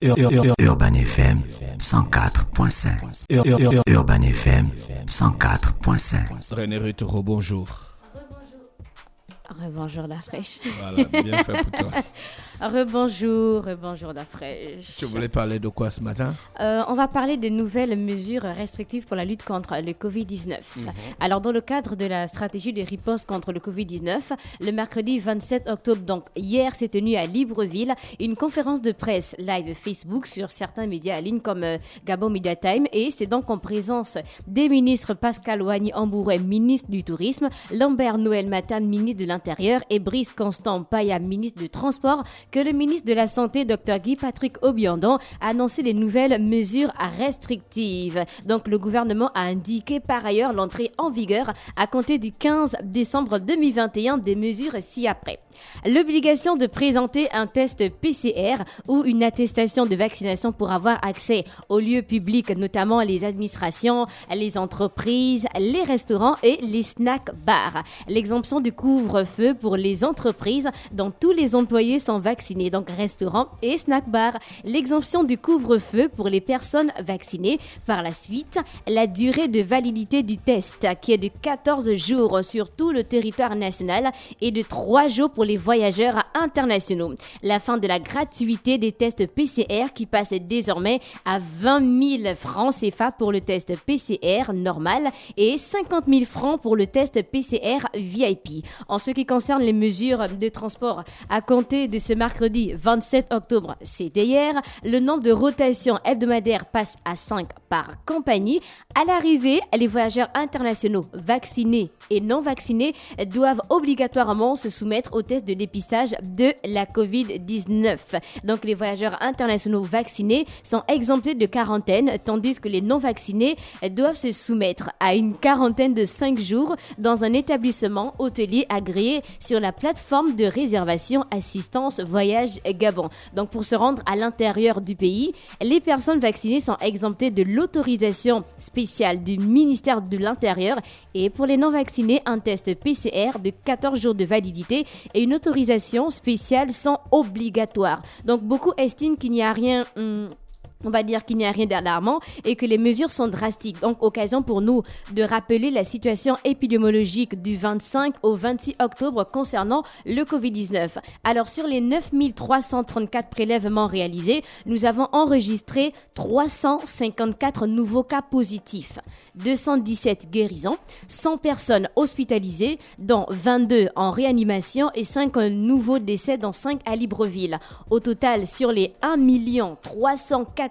Urban FM 104.5. Urban FM 104.5. René Rutero, bonjour. Rebonjour la fraîche. Voilà, bien fait pour toi. Rebonjour la fraîche. Tu voulais parler de quoi ce matin? On va parler de nouvelles mesures restrictives pour la lutte contre le Covid-19. Alors, dans le cadre de la stratégie de riposte contre le Covid-19, le mercredi 27 octobre, donc hier, s'est tenue à Libreville une conférence de presse live Facebook sur certains médias en ligne comme Gabon Media Time. Et c'est donc en présence des ministres Pascal Ouani-Ambouret, ministre du Tourisme, Lambert Noël Matane, ministre de l'Intérieur, et Brice Constant Paya, ministre du Transport, que le ministre de la Santé, Dr Guy-Patrick Obiandon, a annoncé les nouvelles mesures restrictives. Donc, le gouvernement a indiqué par ailleurs l'entrée en vigueur à compter du 15 décembre 2021 des mesures ci-après. L'obligation de présenter un test PCR ou une attestation de vaccination pour avoir accès aux lieux publics, notamment les administrations, les entreprises, les restaurants et les snack-bars. L'exemption du couvre-feu pour les entreprises dont tous les employés sont vaccinés, donc restaurants et snack-bars. L'exemption du couvre-feu pour les personnes vaccinées. Par la suite, la durée de validité du test qui est de 14 jours sur tout le territoire national et de 3 jours pour les voyageurs internationaux. La fin de la gratuité des tests PCR qui passe désormais à 20 000 francs CFA pour le test PCR normal et 50 000 francs pour le test PCR VIP. En ce qui concerne les mesures de transport, à compter de ce mercredi 27 octobre, c'était hier, le nombre de rotations hebdomadaires passe à 5 par compagnie. À l'arrivée, les voyageurs internationaux vaccinés et non vaccinés doivent obligatoirement se soumettre au test de dépistage de la COVID-19. Donc, les voyageurs internationaux vaccinés sont exemptés de quarantaine, tandis que les non vaccinés doivent se soumettre à une quarantaine de 5 jours dans un établissement hôtelier agréé sur la plateforme de réservation Assistance Voyage Gabon. Donc, pour se rendre à l'intérieur du pays, les personnes vaccinées sont exemptées de l'autorisation spéciale du ministère de l'Intérieur, et pour les non vaccinés, un test PCR de 14 jours de validité et une autorisation spéciale sont obligatoires. Donc, beaucoup estiment qu'il n'y a rien... On va dire qu'il n'y a rien d'alarmant et que les mesures sont drastiques. Donc, occasion pour nous de rappeler la situation épidémiologique du 25 au 26 octobre concernant le Covid-19. Alors, sur les 9 334 prélèvements réalisés, nous avons enregistré 354 nouveaux cas positifs, 217 guérisons, 100 personnes hospitalisées, dont 22 en réanimation et 5 nouveaux décès, dont 5 à Libreville. Au total, sur les 1 314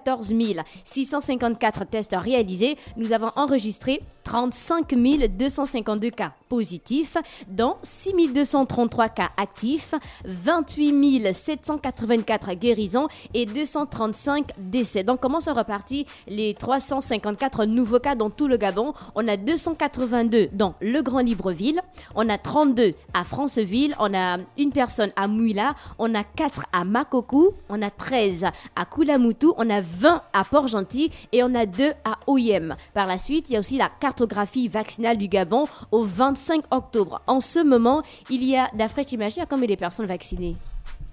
654 tests réalisés, nous avons enregistré 35 252 cas positifs, dont 6 233 cas actifs, 28 784 guérisons et 235 décès. Donc, comment sont repartis les 354 nouveaux cas dans tout le Gabon? On a 282 dans le Grand Libreville, on a 32 à Franceville, on a une personne à Mouila, on a 4 à Makokou, on a 13 à Koulamoutou, on a 20 à Port-Gentil et on a 2 à Oyem. Par la suite, il y a aussi la cartographie vaccinale du Gabon au 25 octobre. En ce moment, il y a, d'après t'imagines, combien de personnes vaccinées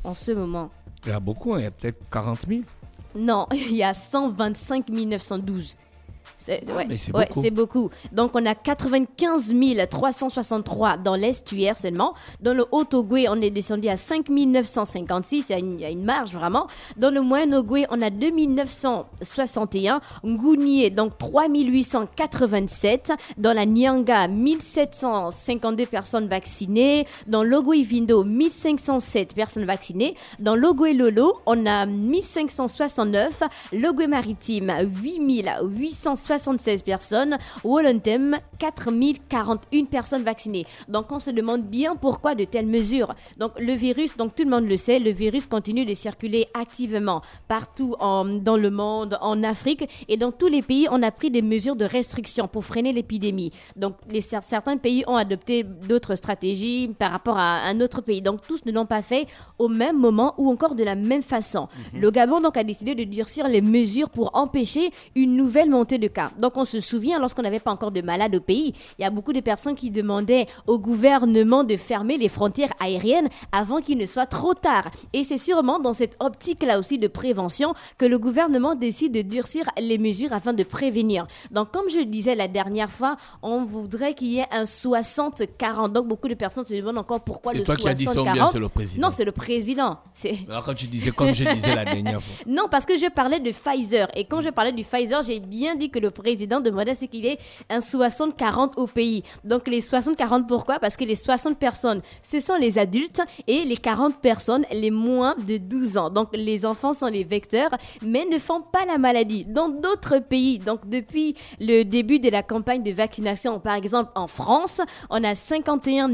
en ce moment? Il y a beaucoup, il y a peut-être 40 000. Non, il y a 125 912. Mais c'est beaucoup. C'est beaucoup. Donc, on a 95 363 dans l'estuaire seulement. Dans le Haut-Ogooué, on est descendu à 5 956. Il y a une marge vraiment. Dans le Moyen-Ogooué, on a 2 961. Ngounié, donc 3 887. Dans la Nyanga, 1752 personnes vaccinées. Dans l'Ogooué-Vindo, 1507 personnes vaccinées. Dans l'Ogooué-Lolo, on a 1569. L'Ogooué-Maritime, 8876 personnes. Wollontem, 4041 personnes vaccinées. Donc, on se demande bien pourquoi de telles mesures. Donc, le virus, donc tout le monde le sait, le virus continue de circuler activement partout dans le monde, en Afrique et dans tous les pays. On a pris des mesures de restriction pour freiner l'épidémie. Donc, certains pays ont adopté d'autres stratégies par rapport à un autre pays. Donc, tous ne l'ont pas fait au même moment ou encore de la même façon. Le Gabon donc a décidé de durcir les mesures pour empêcher une nouvelle montée de cas. Donc, on se souvient, lorsqu'on n'avait pas encore de malades au pays, il y a beaucoup de personnes qui demandaient au gouvernement de fermer les frontières aériennes avant qu'il ne soit trop tard. Et c'est sûrement dans cette optique-là aussi de prévention que le gouvernement décide de durcir les mesures afin de prévenir. Donc, comme je le disais la dernière fois, on voudrait qu'il y ait un 60-40. Donc, beaucoup de personnes se demandent encore pourquoi le 60-40. C'est toi qui as dit ça ou bien c'est le président? Non, c'est le président. Alors, quand tu disais, comme je disais la dernière fois. Non, parce que je parlais de Pfizer. Et quand je parlais du Pfizer, j'ai bien dit que le président demandait ce qu'il y ait un 60-40 au pays. Donc, les 60-40, pourquoi? Parce que les 60 personnes, ce sont les adultes et les 40 personnes, les moins de 12 ans. Donc, les enfants sont les vecteurs, mais ne font pas la maladie. Dans d'autres pays, donc depuis le début de la campagne de vaccination, par exemple en France, on a 51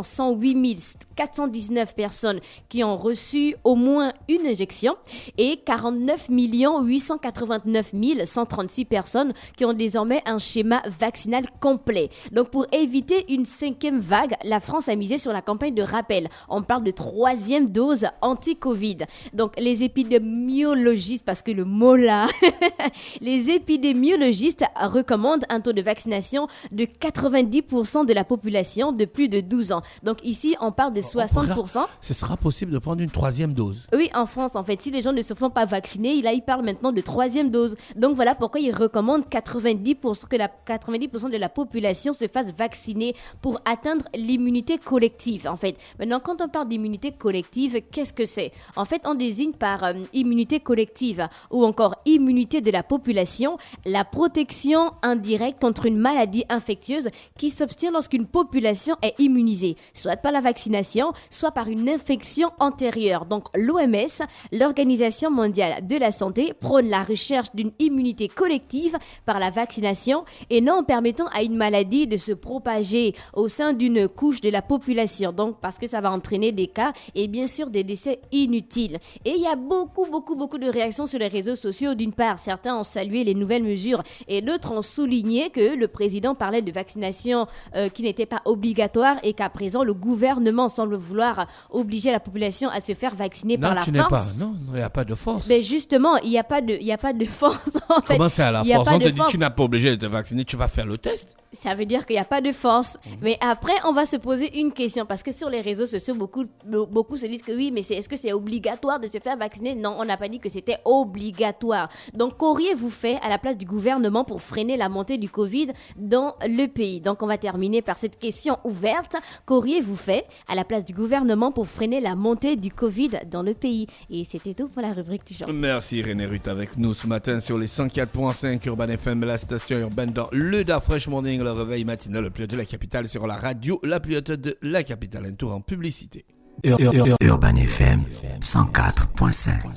108 419 personnes qui ont reçu au moins une injection et 49 889 136 personnes qui ont désormais un schéma vaccinal complet. Donc, pour éviter une 5e vague, la France a misé sur la campagne de rappel. On parle de 3e dose anti-Covid. Donc, les épidémiologistes, parce que le mot là, les épidémiologistes recommandent un taux de vaccination de 90% de la population de plus de 12 ans. Donc, ici, on parle de 60%. Ce sera possible de prendre une 3e dose? Oui, en France, en fait, si les gens ne se font pas vacciner, là, ils parlent maintenant de 3e dose. Donc, voilà pourquoi ils recommandent 90% que 90% de la population se fasse vacciner pour atteindre l'immunité collective, en fait. Maintenant, quand on parle d'immunité collective, qu'est-ce que c'est? En fait, on désigne par immunité collective ou encore immunité de la population la protection indirecte contre une maladie infectieuse qui s'obtient lorsqu'une population est immunisée, soit par la vaccination, soit par une infection antérieure. Donc, l'OMS, l'Organisation mondiale de la santé, prône la recherche d'une immunité collective par la vaccination et non en permettant à une maladie de se propager au sein d'une couche de la population. Donc, parce que ça va entraîner des cas et bien sûr des décès inutiles. Et il y a beaucoup de réactions sur les réseaux sociaux. D'une part, certains ont salué les nouvelles mesures et d'autres ont souligné que le président parlait de vaccination qui n'était pas obligatoire et qu'à présent, le gouvernement semble vouloir obliger la population à se faire vacciner par la force. Non, il n'y a pas de force. Mais justement, il n'y a pas de force. En fait. Comment c'est à la force? On te dit tu n'as pas obligé de te vacciner, tu vas faire le test. Ça veut dire qu'il n'y a pas de force. Mais après, on va se poser une question parce que sur les réseaux sociaux, beaucoup se disent que oui, mais est-ce que c'est obligatoire de se faire vacciner? Non, on n'a pas dit que c'était obligatoire. Donc, qu'auriez-vous fait à la place du gouvernement pour freiner la montée du Covid dans le pays? Donc, on va terminer par cette question ouverte. Qu'auriez-vous fait à la place du gouvernement pour freiner la montée du Covid dans le pays? Et c'était tout pour la rubrique du jour. Merci René Ruth avec nous ce matin sur les 104.5 Urban FM, la station urbaine dans le Da Fresh Morning, le réveil matinal le plus haut de la capitale sur la radio, la plus haute de la capitale, un tour en publicité. Urban FM 104.5.